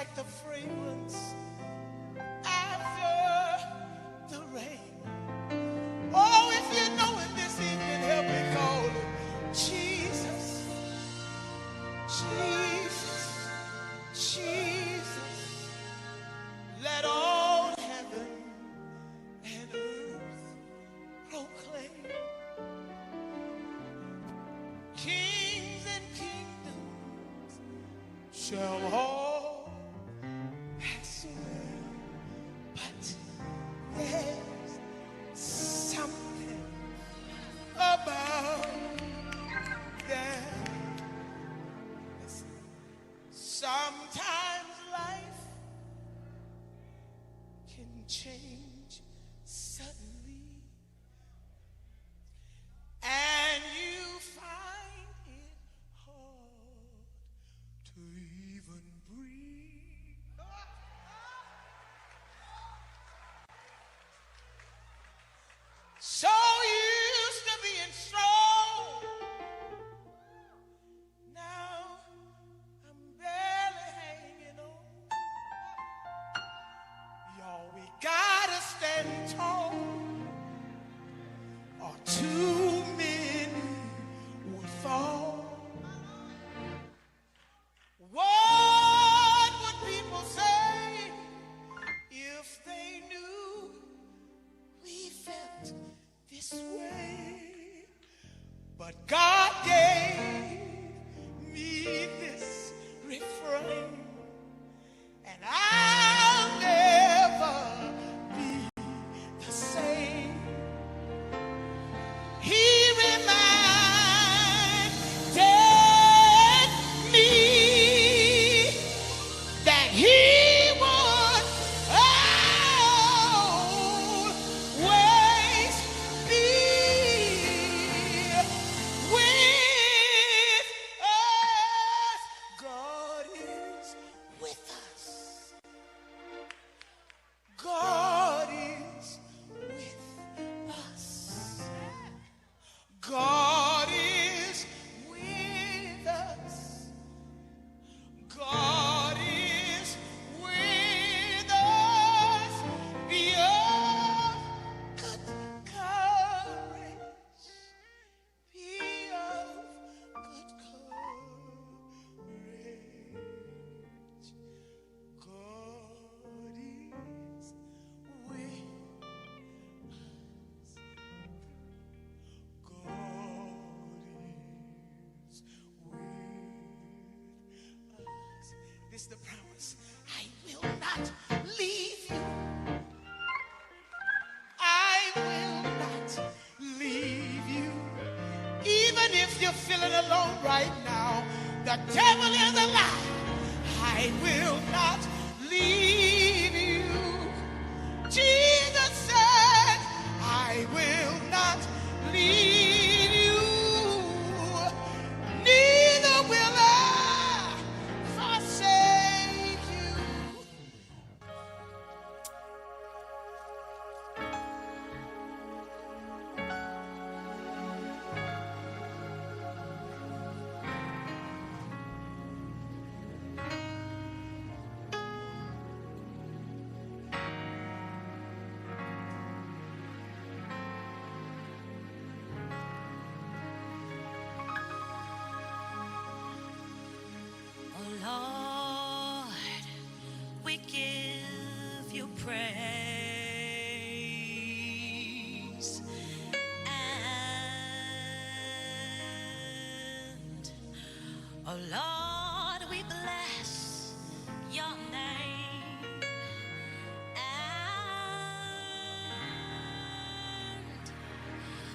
like the fragrance after the rain. Oh, if you know it this evening, help me call him Jesus, Jesus, Jesus. Let all heaven and earth proclaim. Kings and kingdoms shall all pass away, but there's something about them. Listen. Sometimes life can change suddenly, and you find it hard to even breathe. So used to being strong, now I'm barely hanging on. Y'all, we gotta stand tall, or too many would fall. What would people say if they knew we felt this way? But God gave me this refrain, and I'll never be the same. He reminded me that he would always be with us. God is with us. God is with us. God is with us. God is with us. Be of good courage. Be of good courage. God is with us. God is with us. This is the promise. I will not leave you. I will not leave you. Even if you're feeling alone right now, the devil is a lie. I will not leave you. Jesus said, I will not leave you. Neither will I forsake you. Oh Lord, we give you praise. And oh Lord, we bless your name. And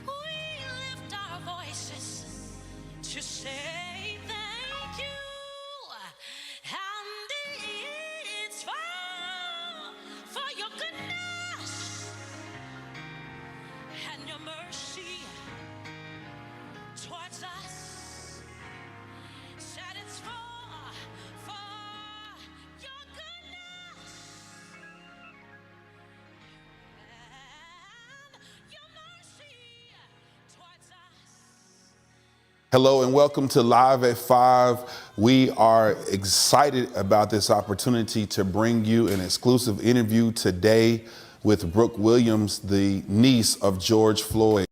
we lift our voices to say thank you. And it's for your goodness and your mercy towards us. Said it's for your goodness and your mercy towards us. Hello and welcome to Live at 5. We are excited about this opportunity to bring you an exclusive interview today with Brooke Williams, the niece of George Floyd.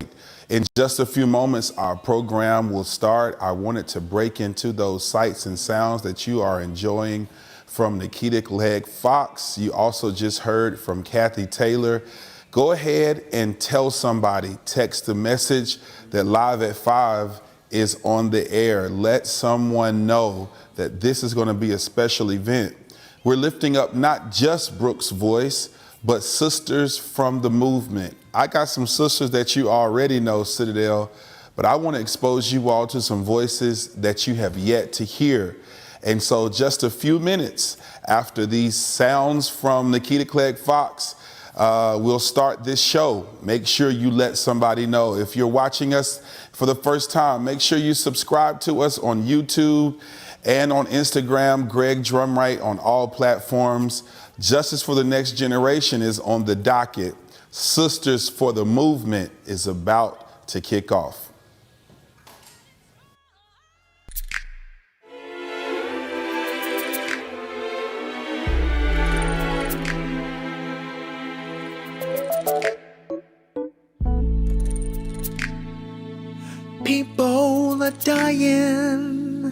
In just a few moments, our program will start. I wanted to break into those sights and sounds that you are enjoying from Nikita Clegg Fox. You also just heard from Kathy Taylor. Go ahead and tell somebody, text the message that Live at 5 is on the air. Let someone know that this is going to be a special event. We're lifting up not just Brooke's voice, but sisters from the movement. I got some sisters that you already know, Citadel, but I want to expose you all to some voices that you have yet to hear. And so just a few minutes after these sounds from Nikita Clegg Fox, we'll start this show. Make sure you let somebody know. If you're watching us for the first time, make sure you subscribe to us on YouTube and on Instagram, Greg Drumwright on all platforms. Justice for the Next Generation is on the docket. Sisters for the Movement is about to kick off. People are dying,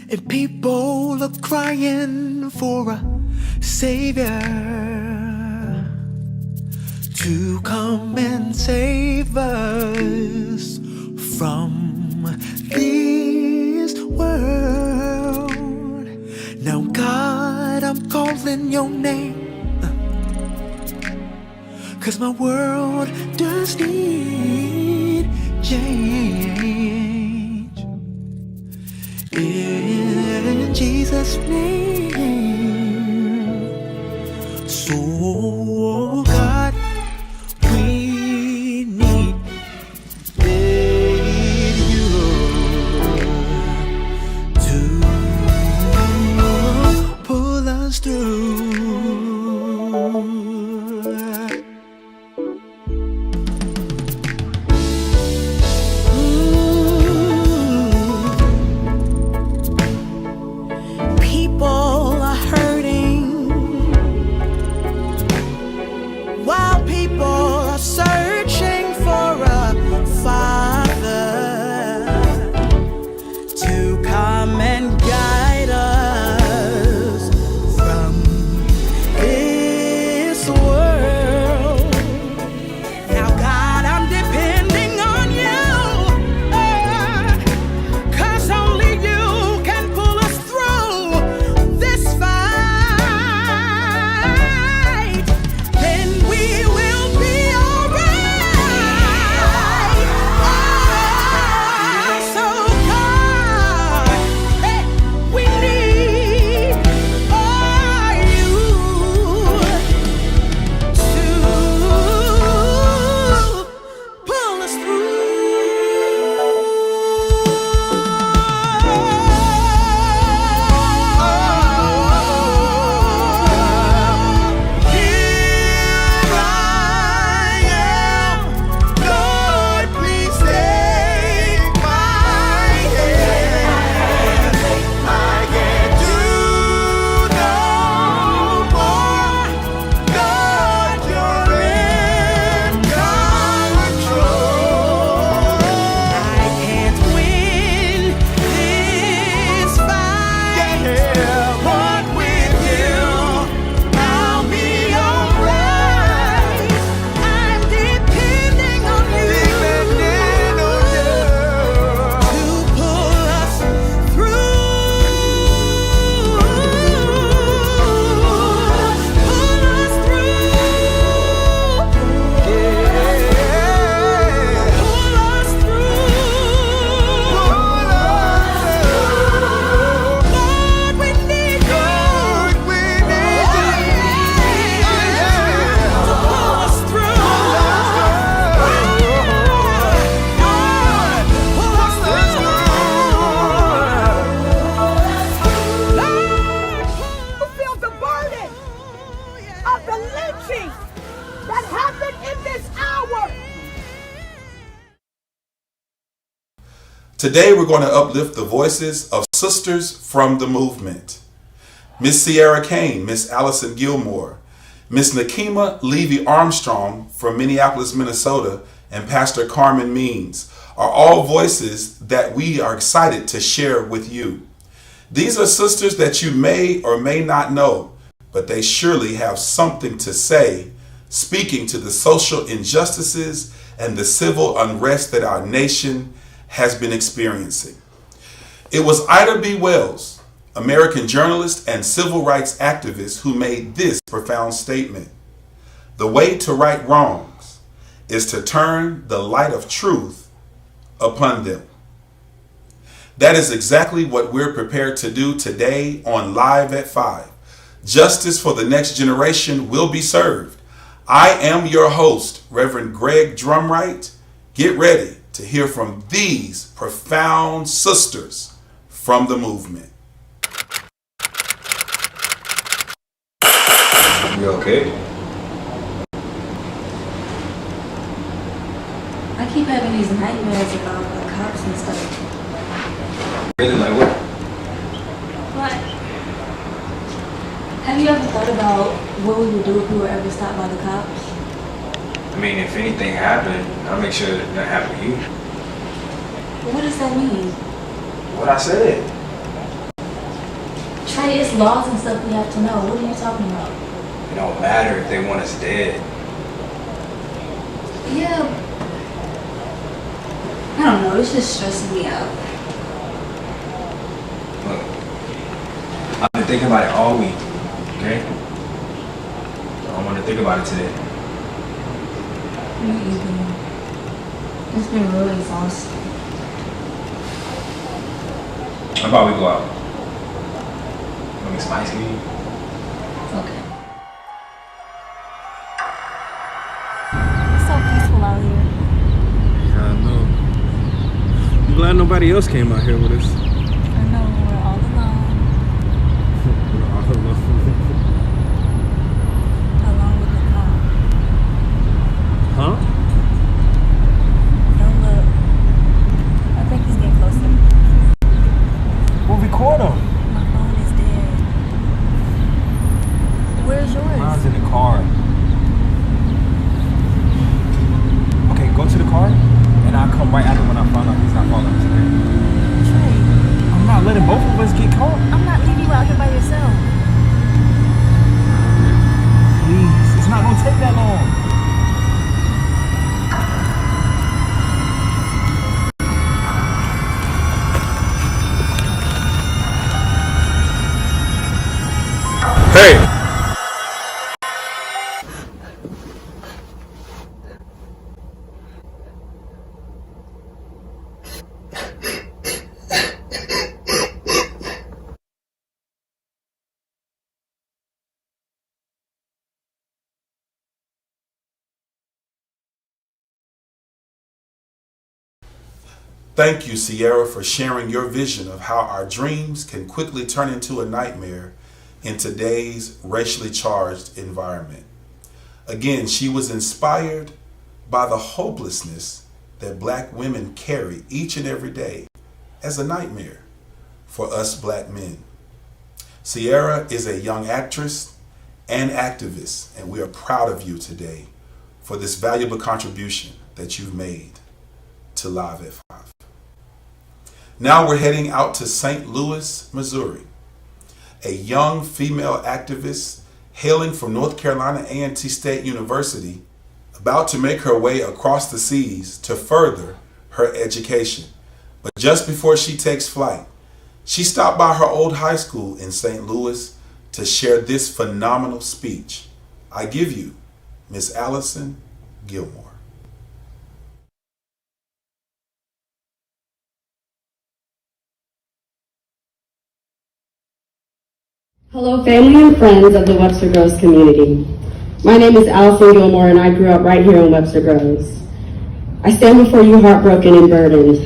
and people are crying for a savior to come and save us from this world. Now, God, I'm calling your name, 'cause my world does need change. In Jesus' name. So God, we need you to pull us through. Today we're going to uplift the voices of sisters from the movement. Miss Sierra Kane, Miss Allison Gilmore, Miss Nakima Levy Armstrong from Minneapolis, Minnesota, and Pastor Carmen Means are all voices that we are excited to share with you. These are sisters that you may or may not know, but they surely have something to say, speaking to the social injustices and the civil unrest that our nation has been experiencing. It was Ida B. Wells, American journalist and civil rights activist, who made this profound statement. The way to right wrongs is to turn the light of truth upon them. That is exactly what we're prepared to do today on Live at 5. Justice for the next generation will be served. I am your host, Reverend Greg Drumwright. Get ready to hear from these profound sisters from the movement. You okay? I keep having these nightmares about the cops and stuff. Really? Like what? What? Have you ever thought about what we would do if we were ever stopped by the cops? I mean, if anything happened, I'll make sure that nothing happened to you. What does that mean? What I said. Trey, it's laws and stuff we have to know. What are you talking about? It don't matter if they want us dead. Yeah. I don't know. It's just stressing me out. Look, I've been thinking about it all week, okay? I don't want to think about it today. Me either. It's been really exhausting. How about we go out? Want me some ice cream? Okay. It's so peaceful out here. Yeah, I know. I'm glad nobody else came out here with us. I know, we're all alone. We're all alone. Along with the car. Huh? Don't look. I think he's getting closer. We'll record him. My phone is dead. Where's yours? Mine's in the car. Okay, go to the car, and I'll come right after when I find out he's not following us. Okay? Trey, I'm not letting both of us get caught. I'm not leaving you out here by yourself. Please, it's not gonna take that long. Hey! Thank you, Sierra, for sharing your vision of how our dreams can quickly turn into a nightmare in today's racially charged environment. Again, she was inspired by the hopelessness that Black women carry each and every day as a nightmare for us Black men. Sierra is a young actress and activist, and we are proud of you today for this valuable contribution that you've made to Live at 5. Now we're heading out to St. Louis, Missouri. A young female activist hailing from North Carolina A&T State University, about to make her way across the seas to further her education. But just before she takes flight, she stopped by her old high school in St. Louis to share this phenomenal speech. I give you Miss Allison Gilmore. Hello, family and friends of the Webster Groves community. My name is Allison Gilmore, and I grew up right here in Webster Groves. I stand before you heartbroken and burdened.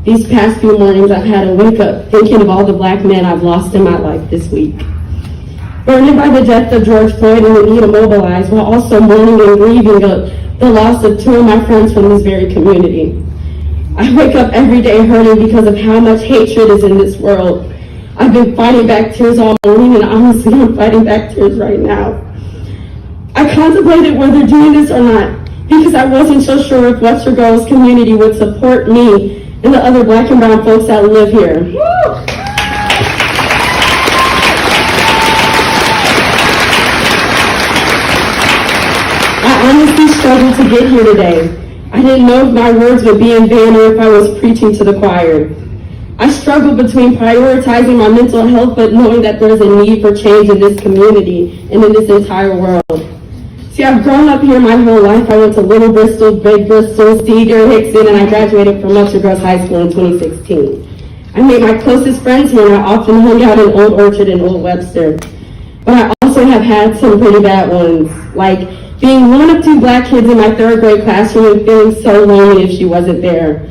These past few mornings, I've had to wake up thinking of all the Black men I've lost in my life this week. Burdened by the death of George Floyd and the need to mobilize, while also mourning and grieving the loss of two of my friends from this very community. I wake up every day hurting because of how much hatred is in this world. I've been fighting back tears all morning, and honestly, I'm fighting back tears right now. I contemplated whether doing this or not because I wasn't so sure if Webster Girls community would support me and the other Black and brown folks that live here. I honestly struggled to get here today. I didn't know if my words would be in vain or if I was preaching to the choir. I struggled between prioritizing my mental health but knowing that there's a need for change in this community and in this entire world. See, I've grown up here my whole life. I went to Little Bristol, Big Bristol, Seager, Hickson, and I graduated from Webster Girls High School in 2016. I made my closest friends here, and I often hung out in Old Orchard and Old Webster. But I also have had some pretty bad ones, like being one of 2 Black kids in my 3rd grade classroom and feeling so lonely if she wasn't there.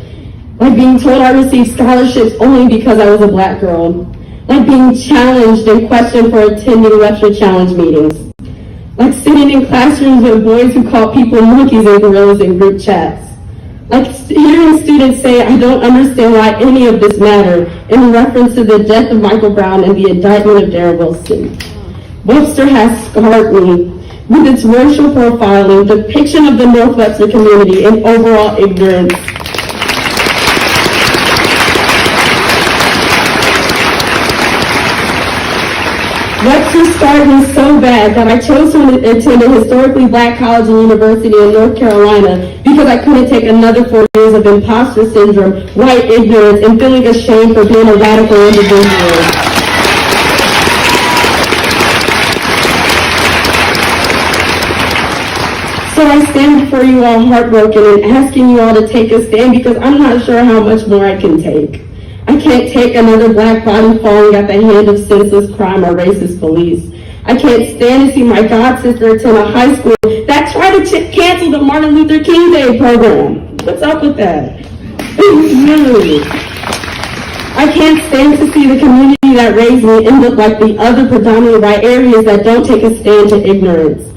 Like being told I received scholarships only because I was a Black girl. Like being challenged and questioned for attending Webster Challenge meetings. Like sitting in classrooms with boys who call people monkeys and gorillas in group chats. Like hearing students say, I don't understand why any of this mattered, in reference to the death of Michael Brown and the indictment of Darren Wilson. Webster has scarred me with its racial profiling, depiction of the North Webster community, and overall ignorance. Webster scarred me so bad that I chose to attend a historically Black college and university in North Carolina because I couldn't take another 4 years of imposter syndrome, white ignorance, and feeling ashamed for being a radical individual. So I stand before you all heartbroken and asking you all to take a stand because I'm not sure how much more I can take. I can't take another Black body falling at the hand of senseless crime or racist police. I can't stand to see my god sister attend a high school that tried to cancel the Martin Luther King Day program. What's up with that? Really. I can't stand to see the community that raised me end up like the other predominantly white areas that don't take a stand to ignorance.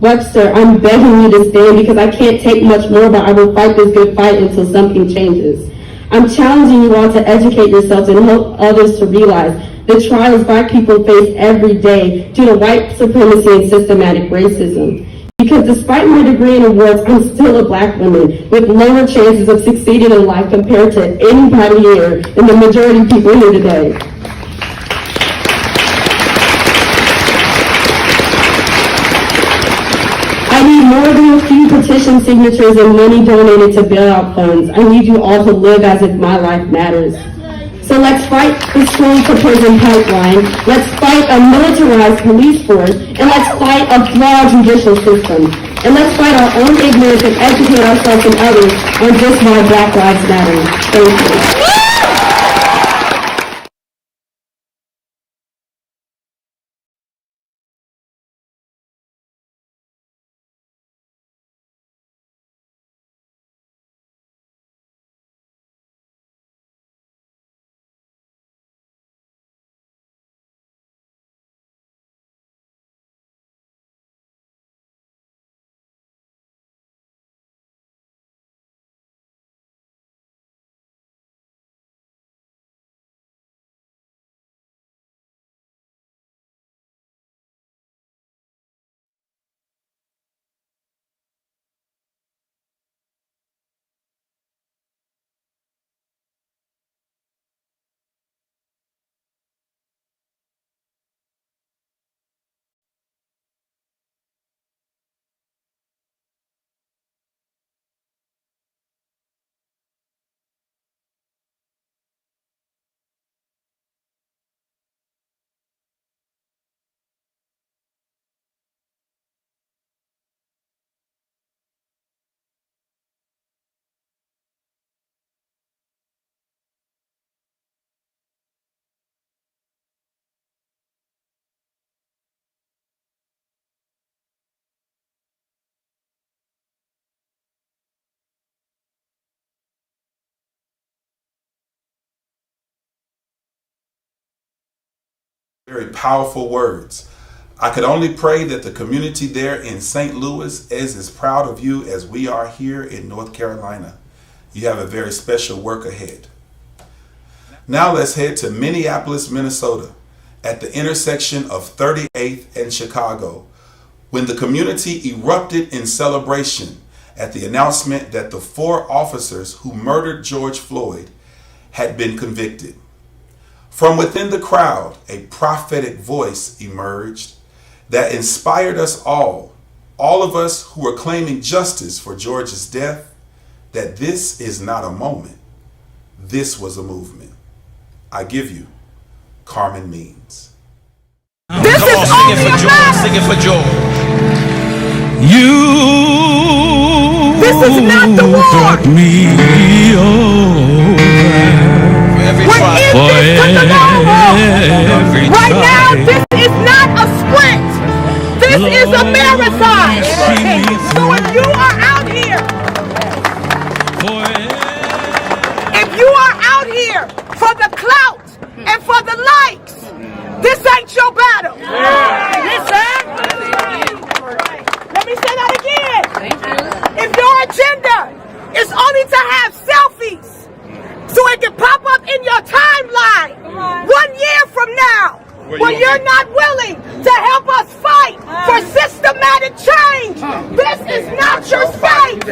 Webster, I'm begging you to stand because I can't take much more, but I will fight this good fight until something changes. I'm challenging you all to educate yourselves and help others to realize the trials Black people face every day due to white supremacy and systematic racism. Because despite my degree and awards, I'm still a Black woman with lower chances of succeeding in life compared to anybody here and the majority of people here today. I need more than a few petition signatures and money donated to bailout funds. I need you all to live as if my life matters. So let's fight the school to prison pipeline. Let's fight a militarized police force. And let's fight a flawed judicial system. And let's fight our own ignorance and educate ourselves and others on just why Black Lives Matter. Thank you. Very powerful words. I could only pray that the community there in St. Louis is as proud of you as we are here in North Carolina. You have a very special work ahead. Now let's head to Minneapolis, Minnesota, at the intersection of 38th and Chicago, when the community erupted in celebration at the announcement that the 4 officers who murdered George Floyd had been convicted. From within the crowd, a prophetic voice emerged that inspired us all of us who were claiming justice for George's death, that this is not a moment. This was a movement. I give you Carmen Means. This Come on, sing it for joy. Sing it for joy. This is not the war. Me over. For every We're trial. in this to the long haul. Right now, this is not a sprint. This is a marathon. So if you are out here, for the clout and for the likes, this ain't your battle. Listen. Let me say that again. If your agenda is only to have selfies so it can pop up in your timeline 1 year from now, when you're not willing to help us fight for systematic change, this is not your space.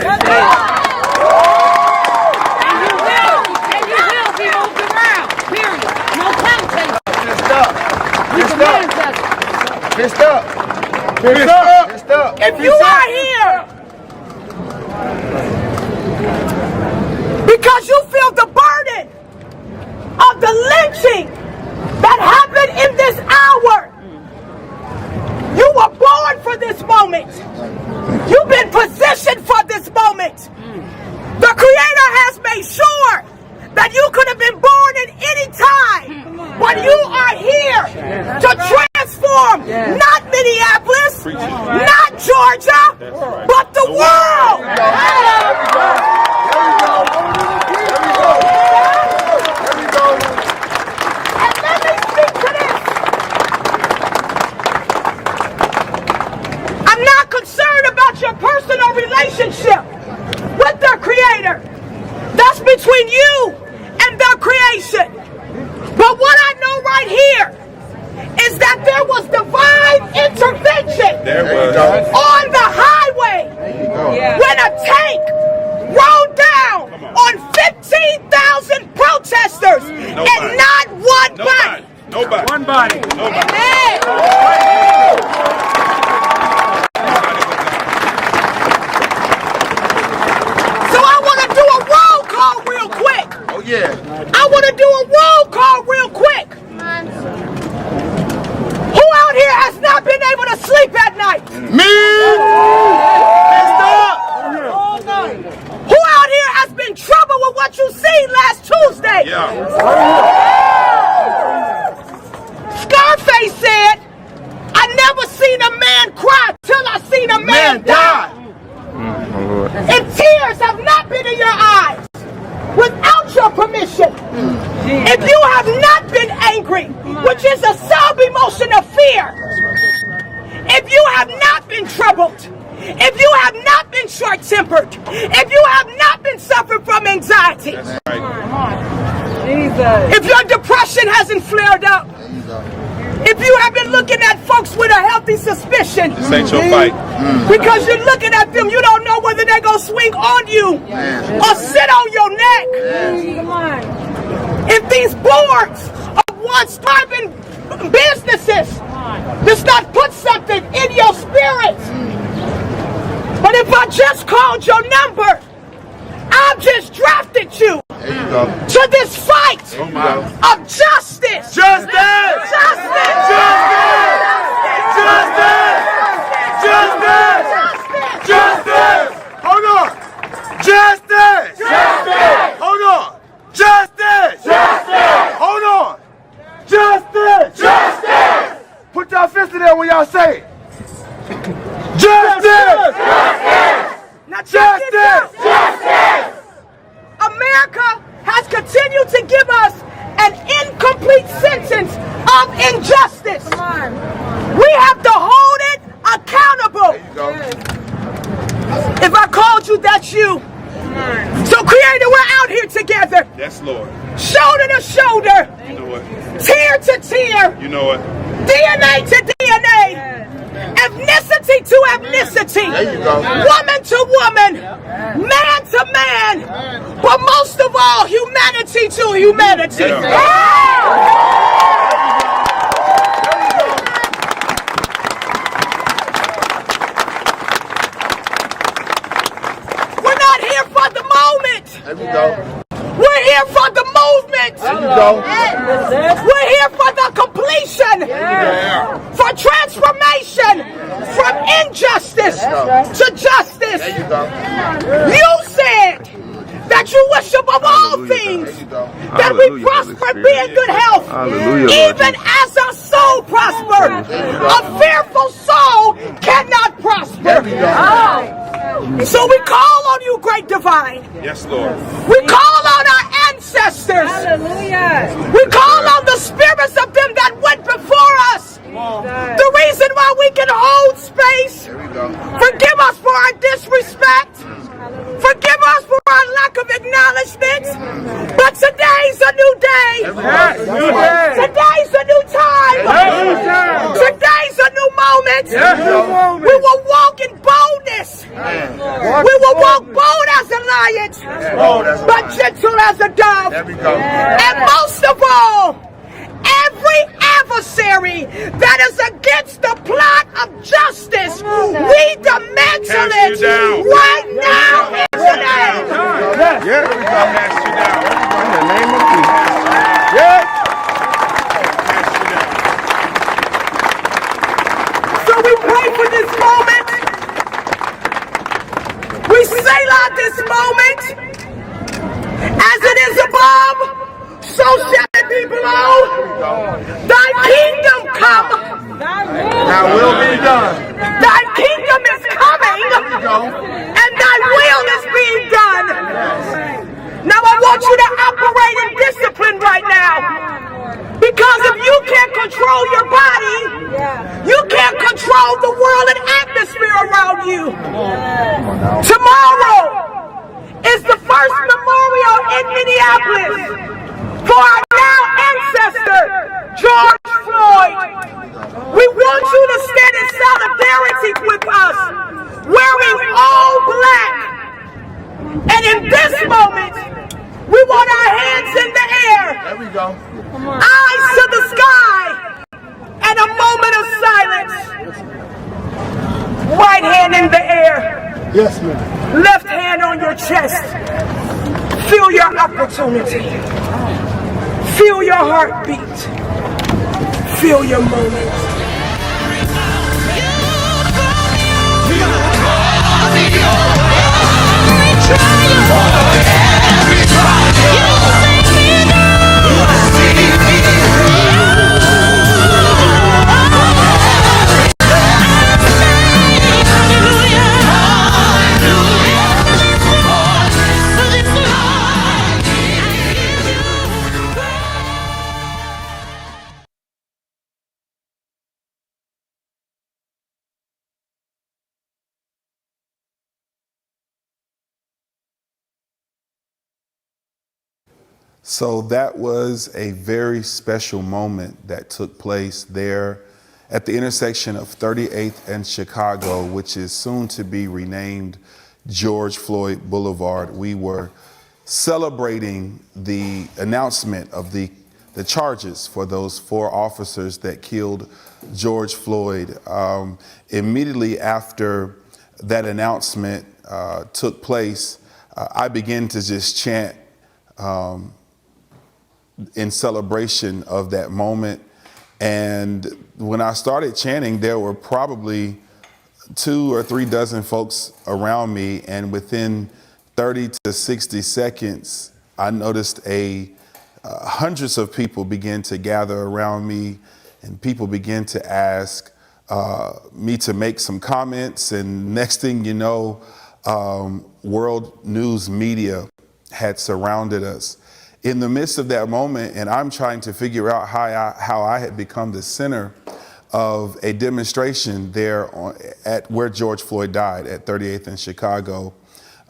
If you are here because you feel the burden of the lynching that happened in this hour, you were born for this moment. You've been positioned for this moment. The Creator has made sure that you could have been born at any time, but you are here to transform not Minneapolis, not Georgia, but the world. And let me speak to this. I'm not concerned about your personal relationship with the Creator. That's between you and the creation. But what I know right here is that there was divine intervention on the highway when a tank rolled down on 15,000 protesters and not one body. One body. So I want to do a roll call real quick. Oh yeah. I want to do a roll call real quick. Who out here has not been able to sleep at night? Me! Who out here has been troubled with what you seen last Tuesday? Scarface said, I never seen a man cry till I seen a man die. And tears have not been in your eyes without your permission. If you have not been angry, which is a sub-emotion of fear, if you have not been troubled, if you have not been short-tempered, if you have not been suffering from anxiety, if your depression hasn't flared up, if you have been looking at folks with a healthy suspicion, This ain't your fight. because you're looking at them, you don't know whether they're going to swing on you or sit on your neck. If these boards of once thriving businesses does not put something in your spirit, but if I just called your number, I've just drafted you to this fight of justice. Justice! Justice! Hold on! Justice! Hold on! Justice! Hold on! Justice! Put y'all fists in there when y'all say it. Justice! Now check this out. America has continued to give us an incomplete sentence of injustice. We have to hold it accountable. If I called you, that's you. So Creator, we're out here together. Yes, Lord. Shoulder to shoulder. You know what? Tear to tear. You know what? DNA to DNA. Ethnicity to ethnicity. There you go. Woman to woman. Man to man. But most of all, humanity to humanity. We're not here for the moment. There we go. We're here for the movement. There you go. We're here for the completion. For transformation. From injustice to justice. There you go. You said that you wish above all things that we prosper and be in good health. Even as our soul prospers. A fearful soul cannot prosper. So we call on you, great divine. Yes, Lord. We call on our ancestors. Hallelujah. We call on the spirits of them that went before us. The reason why we can hold space. Forgive us for our disrespect. Forgive us for our lack of acknowledgement. But today's a new day. Today's a new time. Today's a new moment. We will walk in boldness. We will walk bold as a lion, but gentle as a dove. And most of all, every adversary that is against the plot of justice, we dismantle it right now in the name. Yes. There we go. Cast you down. In the name of Jesus. Yes. Cast you down. So we pray for this moment. We Selah this moment. As it is above, so shall it be below. Thy kingdom come. Thy will be done. Thy kingdom is coming. And thy will is being done. Now I want you to operate in discipline right now. Because if you can't control your body, you can't control the world and atmosphere around you. Tomorrow is the first memorial in Minneapolis for our now ancestor, George Floyd. We want you to stand in solidarity with us, wearing all black. And in this moment, we want our hands in the air, There we go. eyes to the sky, and a moment of silence. Right hand in the air. Yes, ma'am. Left hand on your chest. Feel your opportunity. Feel your heartbeat. Feel your moment. So that was a very special moment that took place there at the intersection of 38th and Chicago, which is soon to be renamed George Floyd Boulevard. We were celebrating the announcement of the charges for those 4 officers that killed George Floyd. Immediately after that announcement took place, I began to just chant in celebration of that moment. And when I started chanting, there were probably 2 or 3 dozen folks around me. And within 30 to 60 seconds, I noticed hundreds of people begin to gather around me, and people begin to ask me to make some comments. And next thing you know, world news media had surrounded us. In the midst of that moment, and I'm trying to figure out how I had become the center of a demonstration there at where George Floyd died at 38th and Chicago.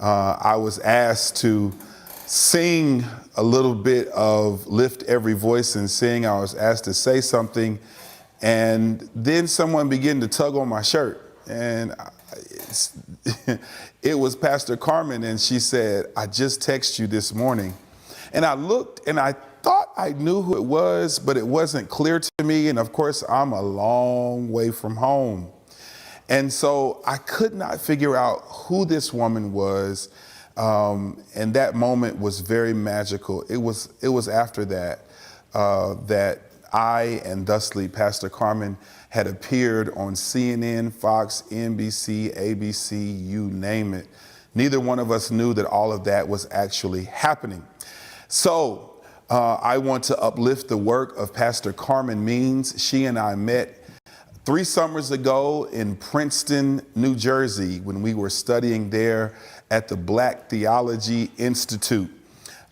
I was asked to sing a little bit of Lift Every Voice and Sing. I was asked to say something, and then someone began to tug on my shirt, and it was Pastor Carmen, and she said, "I just texted you this morning." And I looked, and I thought I knew who it was, but it wasn't clear to me, and of course, I'm a long way from home. And so I could not figure out who this woman was, and that moment was very magical. It was after that that I and thusly Pastor Carmen had appeared on CNN, Fox, NBC, ABC, you name it. Neither one of us knew that all of that was actually happening. So I want to uplift the work of Pastor Carmen Means. She and I met 3 summers ago in Princeton, New Jersey, when we were studying there at the Black Theology Institute.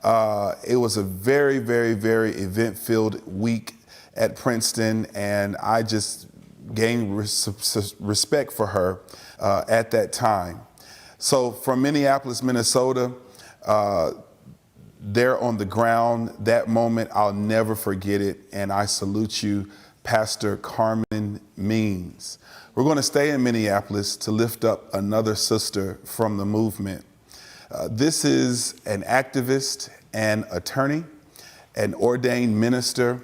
It was a very, very, very event-filled week at Princeton, and I just gained respect for her at that time. So from Minneapolis, Minnesota, there on the ground, that moment, I'll never forget it, and I salute you, Pastor Carmen Means. We're going to stay in Minneapolis to lift up another sister from the movement. This is an activist and attorney, an ordained minister,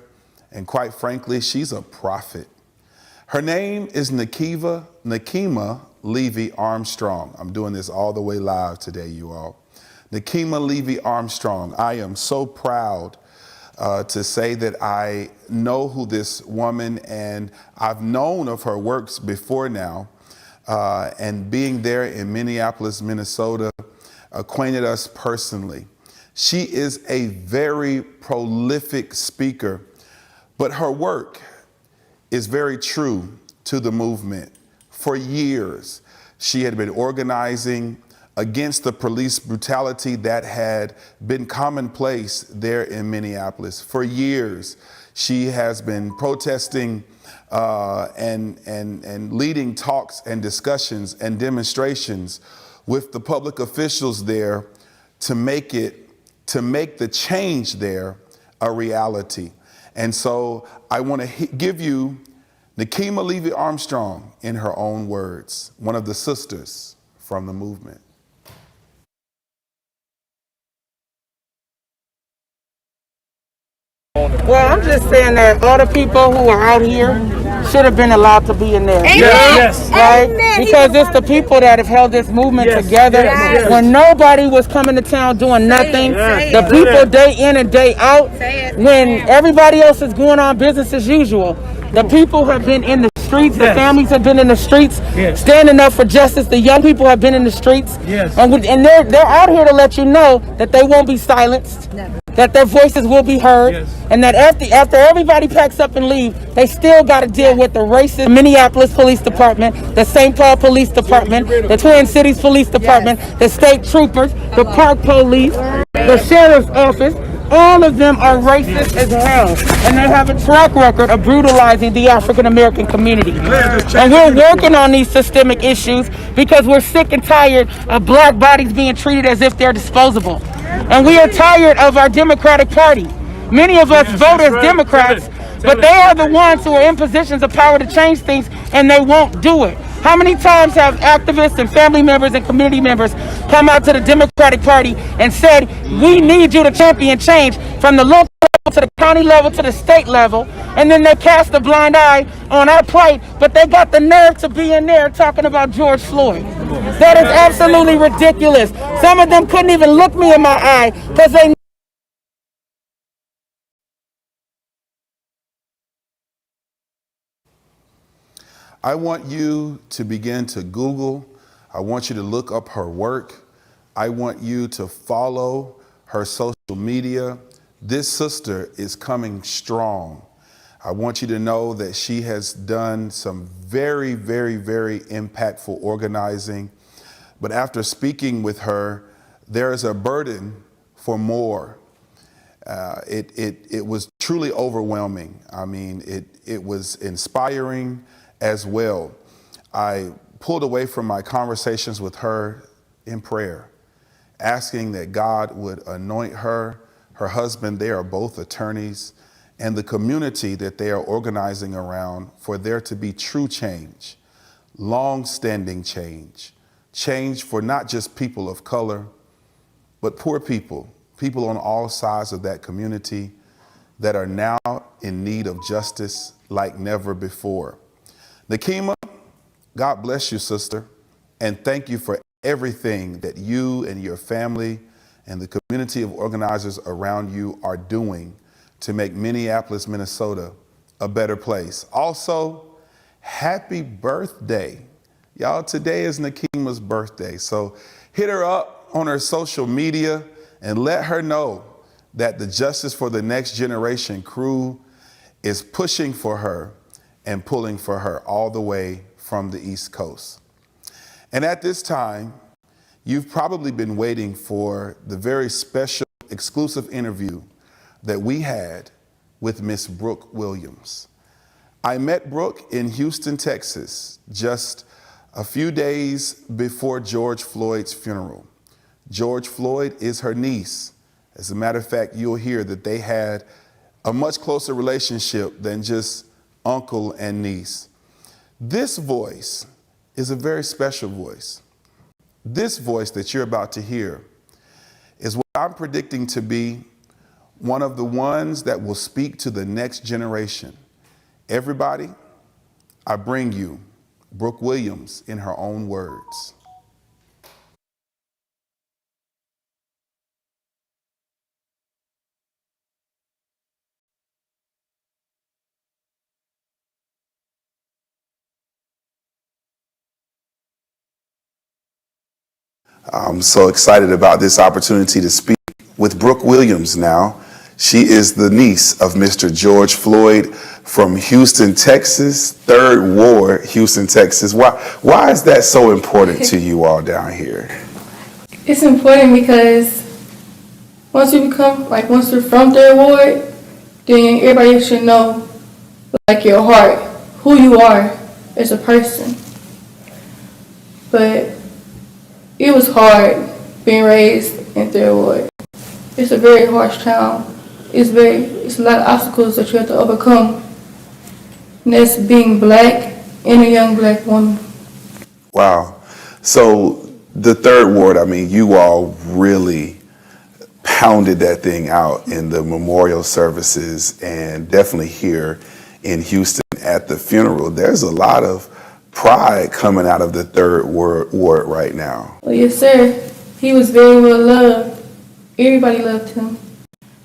and quite frankly, she's a prophet. Her name is Nakima Levy Armstrong. I'm doing this all the way live today, you all. Nakima Levy Armstrong. I am so proud to say that I know who this woman, and I've known of her works before now, and being there in Minneapolis, Minnesota, acquainted us personally. She is a very prolific speaker, but her work is very true to the movement. For years, she had been organizing against the police brutality that had been commonplace there in Minneapolis. For years, she has been protesting and leading talks and discussions and demonstrations with the public officials there to make the change there a reality. And so I want to give you Nakima Levy Armstrong in her own words, one of the sisters from the movement. Well, I'm just saying that all the people who are out here should have been allowed to be in there. Yes. Right? Because it's the people that have held this movement together. When nobody was coming to town doing nothing, the people day in and day out, when everybody else is going on business as usual, the people have been in the streets, the families have been in the streets, standing up for justice. The young people have been in the streets, and they're out here to let you know that they won't be silenced, that their voices will be heard, and that after everybody packs up and leave, they still got to deal with the racist Minneapolis Police Department, the St. Paul Police Department, the Twin Cities Police Department, the state troopers, the park police, the sheriff's office. All of them are racist as hell, and they have a track record of brutalizing the African American community. And we're working on these systemic issues because we're sick and tired of black bodies being treated as if they're disposable. And we are tired of our Democratic Party. Many of us vote as Democrats, but they are the ones who are in positions of power to change things, and they won't do it. How many times have activists and family members and community members come out to the Democratic Party and said, we need you to champion change from the local level to the county level to the state level, and then they cast a blind eye on our plight, but they got the nerve to be in there talking about George Floyd. That is absolutely ridiculous. Some of them couldn't even look me in my eye because they I want you to begin to Google. I want you to look up her work. I want you to follow her social media. This sister is coming strong. I want you to know that she has done some very, very, very impactful organizing. But after speaking with her, there is a burden for more. It was truly overwhelming. I mean, it was inspiring as well. I pulled away from my conversations with her in prayer. asking that God would anoint her, her husband. They are both attorneys, and the community that they are organizing around for there to be true change, long-standing change, change for not just people of color, but poor people, people on all sides of that community that are now in need of justice like never before. Nakima, God bless you, sister, and thank you for everything that you and your family and the community of organizers around you are doing to make Minneapolis, Minnesota a better place. Also, happy birthday. Y'all, today is Nakima's birthday, so hit her up on her social media and let her know that the Justice for the Next Generation crew is pushing for her and pulling for her all the way from the East Coast. And at this time, you've probably been waiting for the very special exclusive interview that we had with Miss Brooke Williams. I met Brooke in Houston, Texas, just a few days before George Floyd's funeral. George Floyd is her niece. As a matter of fact, you'll hear that they had a much closer relationship than just uncle and niece. This voice is a very special voice. This voice that you're about to hear is what I'm predicting to be one of the ones that will speak to the next generation. Everybody, I bring you Brooke Williams in her own words. I'm so excited about this opportunity to speak with Brooke Williams now. She is the niece of Mr. George Floyd from Houston, Texas, 3rd Ward, Houston, Texas. Why is that so important to you all down here? It's important because once you're from 3rd Ward, then everybody should know your heart, who you are as a person. But it was hard being raised in 3rd Ward. It's a very harsh town. It's a lot of obstacles that you have to overcome. And that's being black and a young black woman. Wow. So the 3rd Ward, I mean, you all really pounded that thing out in the memorial services and definitely here in Houston at the funeral. There's a lot of pride coming out of the 3rd Ward right now. Well, yes, sir. He was very well loved. Everybody loved him.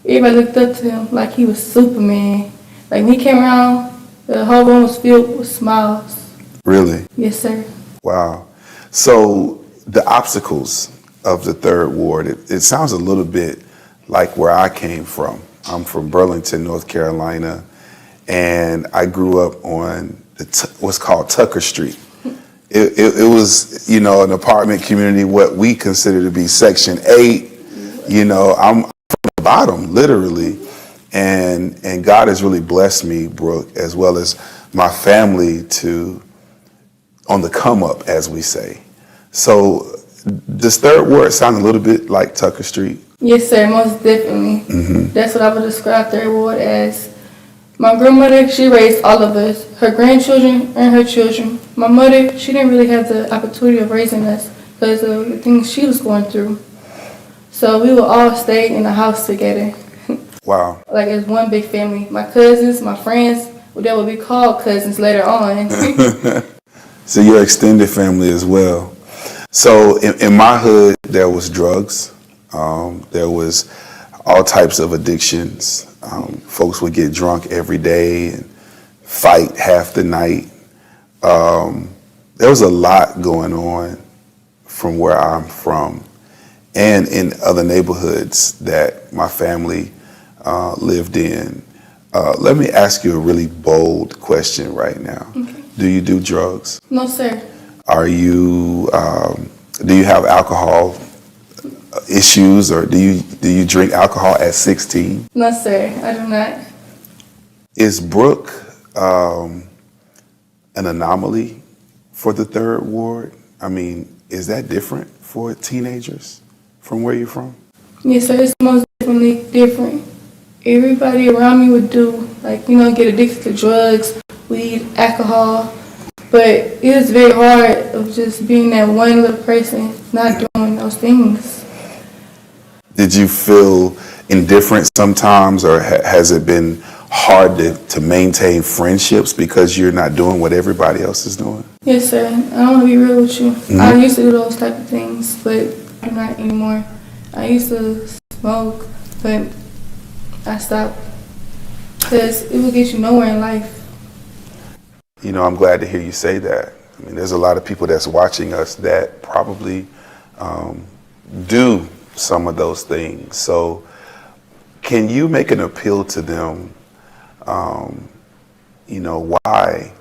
Everybody looked up to him like he was Superman. Like when he came around, the whole room was filled with smiles. Really? Yes, sir. Wow. So the obstacles of the 3rd Ward, it sounds a little bit like where I came from. I'm from Burlington, North Carolina, and I grew up on what's called Tucker Street. It was, an apartment community, what we consider to be Section 8. I'm from the bottom, literally. And God has really blessed me, Brooke, as well as my family on the come up, as we say. So does 3rd Ward sound a little bit like Tucker Street? Yes, sir, most definitely. Mm-hmm. That's what I would describe 3rd Ward as. My grandmother, she raised all of us, her grandchildren and her children. My mother, she didn't really have the opportunity of raising us because of the things she was going through. So we would all stay in the house together. Wow. Like as one big family. My cousins, my friends, that would be called cousins later on. So your extended family as well. So in my hood, there was drugs. There was all types of addictions. Folks would get drunk every day and fight half the night. There was a lot going on from where I'm from and in other neighborhoods that my family lived in. Let me ask you a really bold question right now. Okay. Do you do drugs? No, sir. Are you, do you have alcohol issues, or do you drink alcohol at 16? No, sir, I do not. Is Brooke an anomaly for the 3rd Ward? I mean, is that different for teenagers? from where you're from? Yes, sir. It's most definitely different. Everybody around me would do, like, get addicted to drugs, weed, alcohol. But it was very hard of just being that one little person not doing those things. Did you feel indifferent sometimes, or has it been hard to maintain friendships because you're not doing what everybody else is doing? Yes, sir. I want to be real with you. I used to do those type of things, but I'm not anymore. I used to smoke, but I stopped because it will get you nowhere in life. I'm glad to hear you say that. I mean, there's a lot of people that's watching us that probably do some of those things. So can you make an appeal to them, why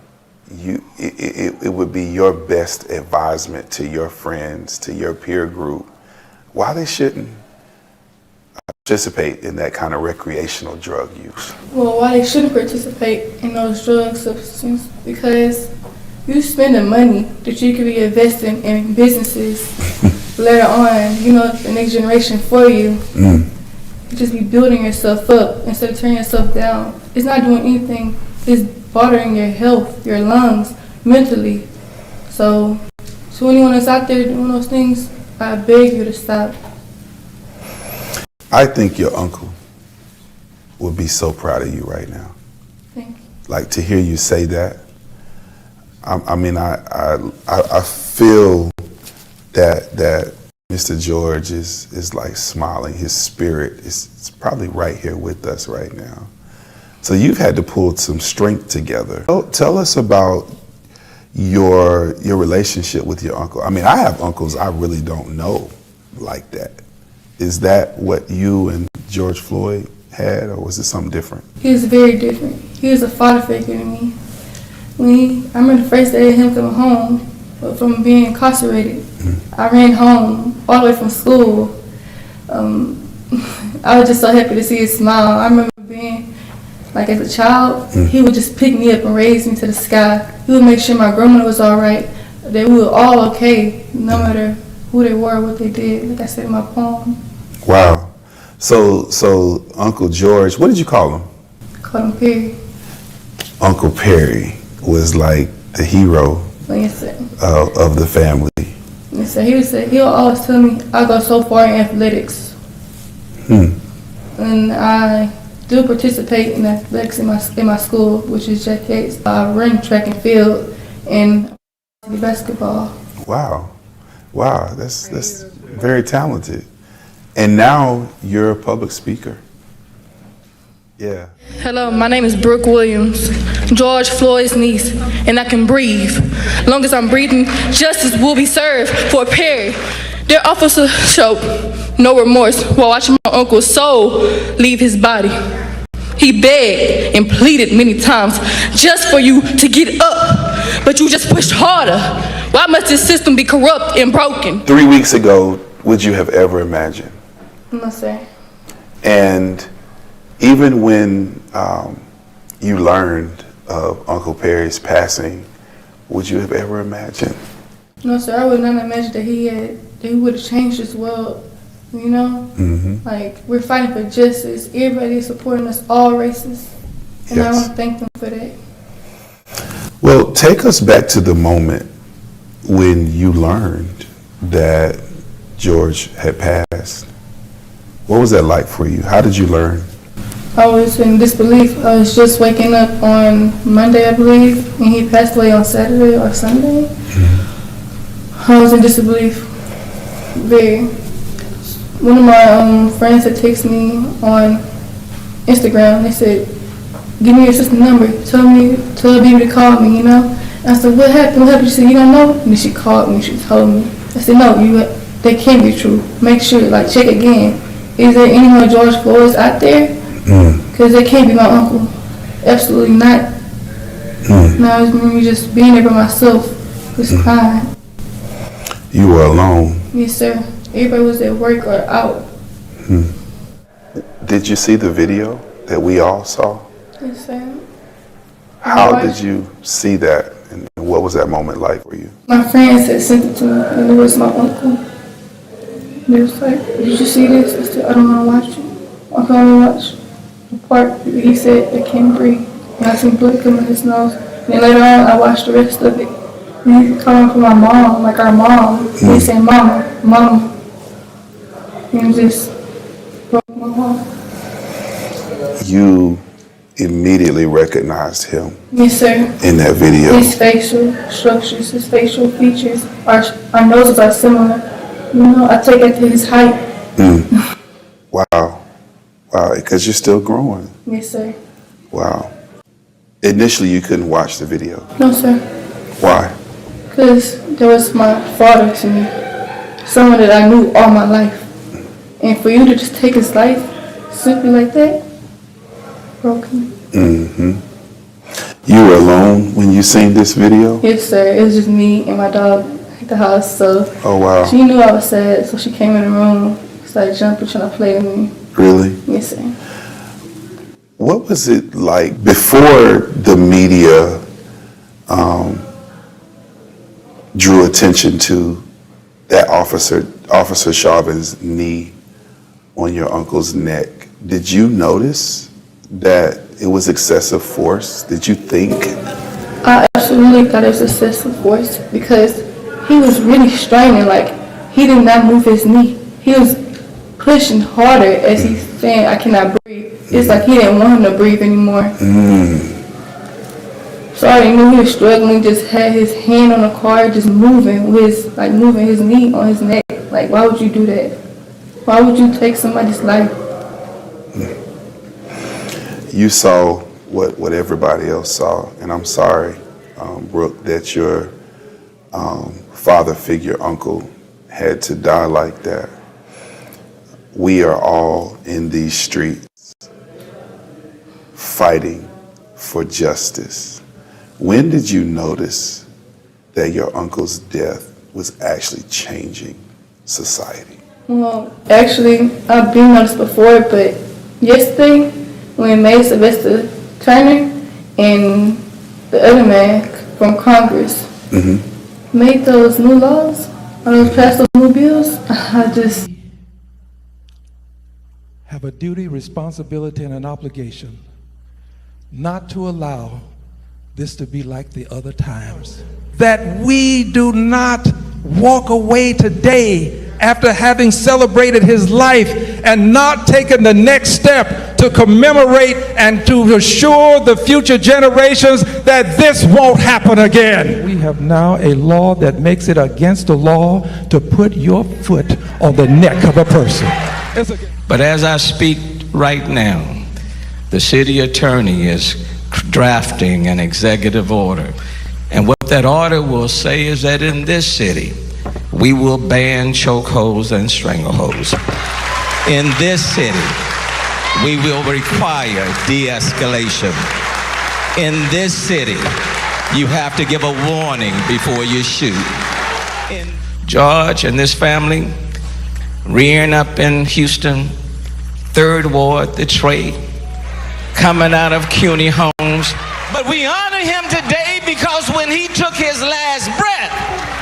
it would be your best advisement to your friends, to your peer group, why they shouldn't participate in that kind of recreational drug use? Well, why they shouldn't participate in those drug substances? Because you spending money that you could be investing in businesses later on, the next generation for you. You just be building yourself up instead of turning yourself down. It's not doing anything. It's bothering your health, your lungs, mentally. So to anyone that's out there doing those things, I beg you to stop. I think your uncle would be so proud of you right now. Thank you. Like, to hear you say that, I feel that Mr. George is like smiling. His spirit is probably right here with us right now. So you've had to pull some strength together. Tell us about your relationship with your uncle. I mean, I have uncles I really don't know like that. Is that what you and George Floyd had, or was it something different? He was very different. He was a father figure to me. I remember the first day of him coming home from being incarcerated. I ran home all the way from school. I was just so happy to see his smile. I remember being, like, as a child, he would just pick me up and raise me to the sky. He would make sure my grandmother was all right, that we were all okay, no matter who they were, what they did, like I said in my poem. Wow. So Uncle George, what did you call him? I called him Perry. Uncle Perry was like the hero of the family. Yes, sir. He'll always tell me I go so far in athletics. And I do participate in athletics in my school, which is Jack Yates. I run track and field and basketball. Wow, that's very talented. And now you're a public speaker. Yeah. Hello, my name is Brooke Williams, George Floyd's niece, and I can breathe. As long as I'm breathing, justice will be served for Perry. Their officer showed no remorse while watching my uncle's soul leave his body. He begged and pleaded many times just for you to get up, but you just pushed harder. Why must this system be corrupt and broken? 3 weeks ago, would you have ever imagined? No, sir. And even when you learned of Uncle Perry's passing, would you have ever imagined? No, sir. I would not imagine that he would have changed this world. Like, we're fighting for justice. Everybody is supporting us, all races, and I want to thank them for that. Well, take us back to the moment when you learned that George had passed. What was that like for you? How did you learn? I was in disbelief. I was just waking up on Monday, I believe, and he passed away on Saturday or Sunday. I was in disbelief. Very. One of my friends had texted me on Instagram. They said, "Give me your sister's number. Tell baby to call me." I said, "What happened? What happened?" She said, "You don't know." And then she called me. She told me. I said, "No, they can't be true. Make sure, check again. Is there any more George Floyds out there? Because they can't be my uncle. Absolutely not." Now I remember me just being there by myself, just crying. You were alone. Yes, sir. Everybody was at work or out. Did you see the video that we all saw? Yes, sir. How did you see that, and what was that moment like for you? My friends had sent it to me, and it was my uncle. He was like, did you see this? I said, I don't want to watch it. I can only watch the part that he said I can't breathe. And I seen blood come in his nose. And then later on, I watched the rest of it. And he's calling for my mom, like our mom. He said, Mama, Mama. And it just broke my heart. You immediately recognized him. Yes, sir. In that video. His facial structures, his facial features, our noses are similar. You know, I take it to his height. Wow. Wow, because you're still growing. Yes, sir. Wow. Initially, you couldn't watch the video. No, sir. Why? Because there was my father to me. Someone that I knew all my life. And for you to just take his life simply like that, broke me. You were alone when you seen this video? Yes, sir. It was just me and my dog at the house. So Oh, wow. she knew I was sad, so she came in the room, started jumping, trying to play with me. Really? Yes, sir. What was it like before the media drew attention to that Officer Chauvin's knee on your uncle's neck? Did you notice that it was excessive force? Did you think? I absolutely thought it was excessive force because he was really straining, like he did not move his knee. He was pushing harder as he's saying, I cannot breathe. It's like he didn't want him to breathe anymore. So I already knew he was struggling, just had his hand on the car, just moving moving his knee on his neck. Like, why would you do that? Why would you take somebody's life? You saw what everybody else saw, and I'm sorry, Brooke, that your father figure uncle had to die like that. We are all in these streets fighting for justice. When did you notice that your uncle's death was actually changing society? Well, actually, I've been noticed before, but yesterday, when May Sylvester Turner and the other man from Congress made those new laws, or those passed those new bills, I just have a duty, responsibility, and an obligation not to allow this to be like the other times. That we do not walk away today after having celebrated his life and not taken the next step to commemorate and to assure the future generations that this won't happen again. We have now a law that makes it against the law to put your foot on the neck of a person. But as I speak right now, the city attorney is drafting an executive order. And what that order will say is that in this city, we will ban chokeholds and strangleholds. In this city, we will require de-escalation. In this city, you have to give a warning before you shoot. George and this family, rearing up in Houston, 3rd Ward, Detroit, coming out of CUNY homes. But we honor him today because when he took his last breath,